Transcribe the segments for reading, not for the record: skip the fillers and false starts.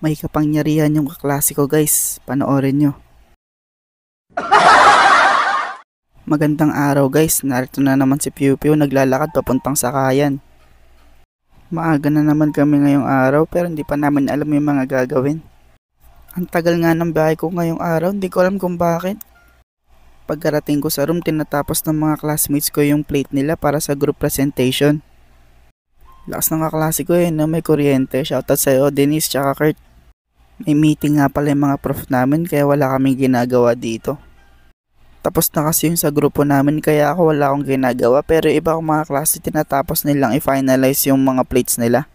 May kapangyarihan yung kaklase ko guys, panoorin nyo. Magandang araw guys, narito na naman si Piu Piu naglalakad papuntang sakayan. Maaga na naman kami ngayong araw pero hindi pa namin alam yung mga gagawin. Ang tagal nga ng biyahe ko ngayong araw, hindi ko alam kung bakit. Pagkarating ko sa room, tinatapos ng mga classmates ko yung plate nila para sa group presentation. Lakas ng kaklase ko na may kuryente, shoutout sa'yo Denise tsaka Kurt. May meeting nga pala yung mga prof namin kaya wala kaming ginagawa dito. Tapos na kasi yung sa grupo namin kaya ako wala akong ginagawa pero iba akong mga klase tinatapos nilang i-finalize yung mga plates nila.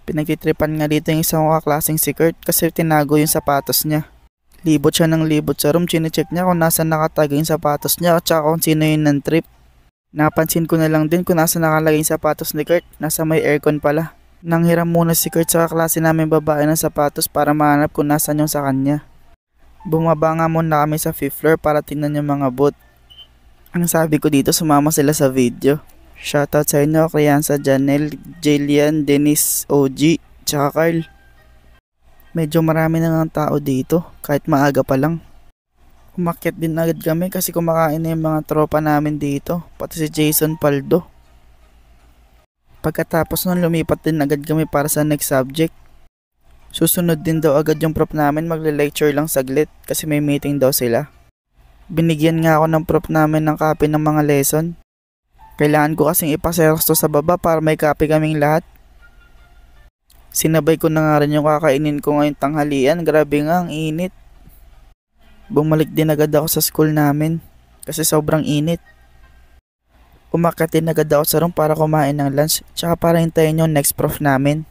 Pinagtitripan nga dito yung isang kaklaseng si Kurt kasi tinago yung sapatos niya. Libot siya ng libot sa room, chinecheck niya kung nasa nakatago yung sapatos niya at saka kung sino yung nan-trip. Napansin ko na lang din kung nasa nakalagay yung sapatos ni Kurt, nasa may aircon pala. Nanghiram muna si Kurt sa kaklase namin babae ng sapatos para mahanap kung nasan yung sa kanya. Bumaba nga muna kami sa 5th floor para tingnan yung mga boot. Ang sabi ko dito, sumama sila sa video. Shoutout sa inyo, Krianza, Janelle, Jillian, Denise, OG, tsaka Carl. Medyo marami na nga tao dito, kahit maaga pa lang. Umakyat din agad kami kasi kumakain na yung mga tropa namin dito, pati si Jason Paldo. Pagkatapos nun lumipat din agad kami para sa next subject. Susunod din daw agad yung prof namin, magle-lecture lang saglit kasi may meeting daw sila. Binigyan nga ako ng prof namin ng copy ng mga lesson. Kailangan ko kasing ipaseros to sa baba para may copy kaming lahat. Sinabay ko na nga rin yung kakainin ko ngayong tanghalian, grabe nga ang init. Bumalik din agad ako sa school namin kasi sobrang init. Umakyat din agad ako sa room para kumain ng lunch tsaka para hintayin yung next prof namin.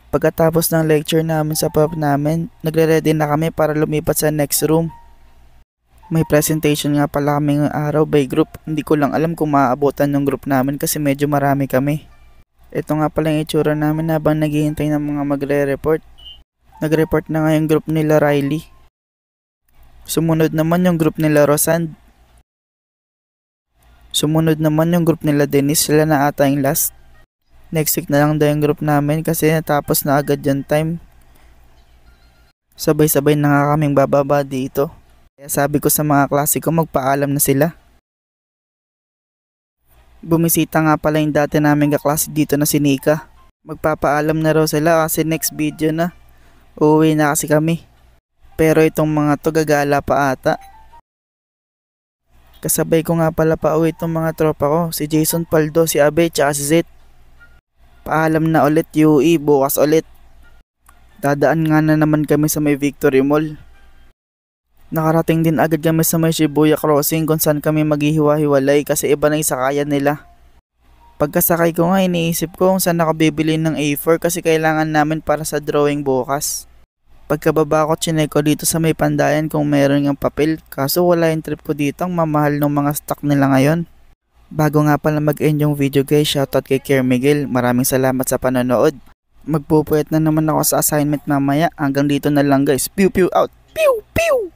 Pagkatapos ng lecture namin sa prof namin, nagre-ready na kami para lumipat sa next room. May presentation nga pala kami ngayong araw by group, hindi ko lang alam kung maaabutan yung group namin kasi medyo marami kami. Ito nga pala yung itsura namin habang naghihintay ng mga magre-report. Nag-report na nga yung group nila Riley. Sumunod naman yung group nila Rosand. Sumunod naman yung group nila Denise, sila na ata yung last. Next week na lang daw yung group namin kasi natapos na agad yung time. Sabay-sabay na nga kaming bababa dito. Kaya sabi ko sa mga klase ko magpaalam na sila. Bumisita nga pala yung dati namin kaklase dito na si Nika. Magpapaalam na raw sila kasi next video na. Uuwi na kasi kami. Pero itong mga to gagala pa ata. Kasabay ko nga pala pa uwi itong mga tropa ko, si Jason Paldo, si Abe, tsaka si Zet. Paalam na ulit UE, bukas ulit. Dadaan nga na naman kami sa may Victory Mall. Nakarating din agad kami sa may Shibuya Crossing kung saan kami maghihiwa-hiwalay kasi iba na yung sakayan nila. Pagkasakay ko nga iniisip ko kung saan nakabibili ng A4 kasi kailangan namin para sa drawing bukas. Pagkababa ko, chinek ko dito sa may pandayan kung meron ng papel. Kaso wala yung trip ko dito, ang mamahal ng mga stock nila ngayon. Bago nga pala mag-end yung video guys, shoutout kay Kier Miguel. Maraming salamat sa panonood. Magpupuyat na naman ako sa assignment mamaya. Hanggang dito na lang guys. Pew pew out! Pew pew!